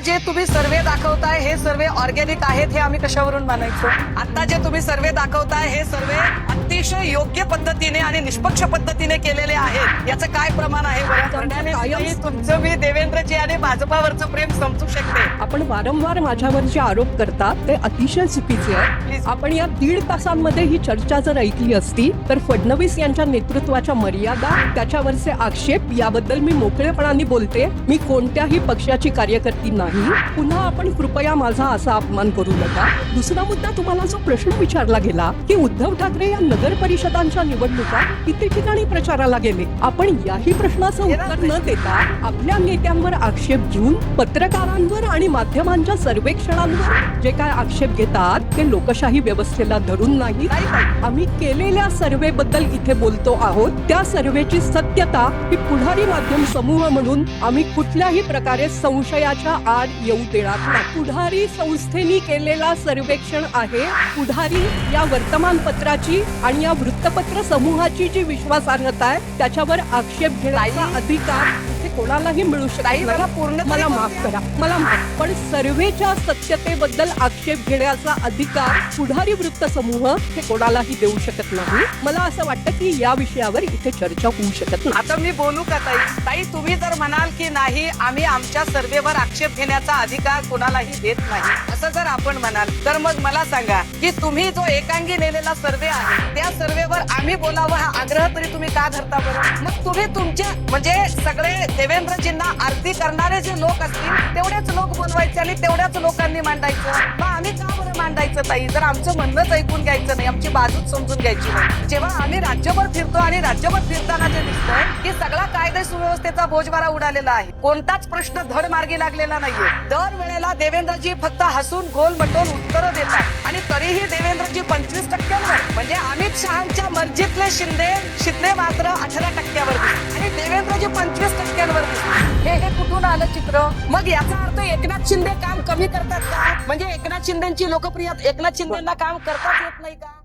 जे तुम्ही सर्वे दाखवताय हे सर्वे ऑर्गॅनिक आहेत हे आम्ही कशावरून मानायचो? आता जे तुम्ही सर्वे दाखवताय हे सर्वे अतिशय योग्य पद्धतीने आणि निष्पक्ष पद्धतीने केलेले आहेत, याचं काय प्रमाण आहे बरं? तुमचं मी देवेंद्रजी आणि भाजपावरचं प्रेम समजू शकते. आपण वारंवार माझ्यावर जे आरोप करतात ते अतिशय चुकीचे आहे. आपण या 1.5 तासांमध्ये ही चर्चा जर ऐकली असती तर फडणवीस यांच्या नेतृत्वाच्या मर्यादा, त्याच्यावरचे आक्षेप याबद्दल मी मोकळेपणाने बोलते. मी कोणत्याही पक्षाची कार्यकर्ती नाही. पुन्हा आपण कृपया माझा असा अपमान करू नका. दुसरा मुद्दा, तुम्हाला जो प्रश्न विचारला गेला की उद्धव ठाकरे या नगर परिषदांच्या निवडणुका किती ठिकाणी प्रचाराला गेले, आपण याही प्रश्नाचं उत्तर न देता आपल्या नेत्यांवर आक्षेप घेऊन पत्रकारांवर आणि माध्यमांच्या सर्वेक्षणांवर जे काय आक्षेप घेतात ते लोकशाही व्यवस्थेला धरून नाही. आम्ही केलेल्या सर्वे बद्दल इथे बोलतो आहोत. त्या सर्वेची सत्यता ही पुढारी माध्यम समूह म्हणून आम्ही कुठल्याही प्रकारे संशयाच्या आड येऊ देणार नाही. पुढारी संस्थेने केलेला सर्वेक्षण आहे. पुढारी या वर्तमानपत्राची आणि या वृत्तपत्र समूहाची जी विश्वासार्हता आहे त्याच्यावर आक्षेप घेण्याचा अधिकार इथे कोणालाही मिळू शकत नाही. मला माफ करा, मला माफ, पण सर्वेच्या सत्यतेबद्दल आक्षेप घेण्याचा अधिकार पुढारी वृत्त समूह हे कोणालाही देऊ शकत नाही. मला असं वाटतं की या विषयावर इथे चर्चा होऊ शकत नाही. आता मी बोलू का ताई? ताई, तुम्ही जर म्हणाल की नाही, आम्ही आमच्या सर्वेवर आक्षेप घेण्याचा अधिकार कोणालाही देत नाही, असं जर आपण म्हणाल तर मग मला सांगा की तुम्ही जो एकांगी नेलेला सर्वे आहे त्या सर्वेवर आम्ही बोलावं हा आग्रह तरी तुम्ही का धरता बरं? मग तुम्ही तुमचे म्हणजे सगळे देवेंद्रजींना आरती करणारे जे लोक असतील तेवढेच लोक बोलवायचे आणि तेवढ्याच लोकांनी मांडायचं. मग आम्ही का बरं मांडायचं ताई? जर आमचं म्हणणंच ऐकून घ्यायचं नाही, आमची बाजूच समजून घ्यायची नाही. जेव्हा आम्ही राज्यभर फिरतो आणि राज्यभर फिरताना जे दिसतंय की सगळा कायदा सुव्यवस्थेचा बोजवारा उडालेला आहे, कोणताच प्रश्न धड मार्गी लागलेला नाहीये. दर वेळेला देवेंद्रजी फक्त हसून गोल मटोल उत्तरं देतात आणि तरीही देवेंद्रजी 25% म्हणजे अमित शहांच्या मर्जीतले शिंदे मात्र 18% आणि देवेंद्रजी 25% हे कुठून आलं चित्र? मग याचा अर्थ एकनाथ शिंदे काम कमी करतात का? म्हणजे एकनाथ शिंदेची लोकप्रियता, एकनाथ शिंदेना काम करताच येत नाही का?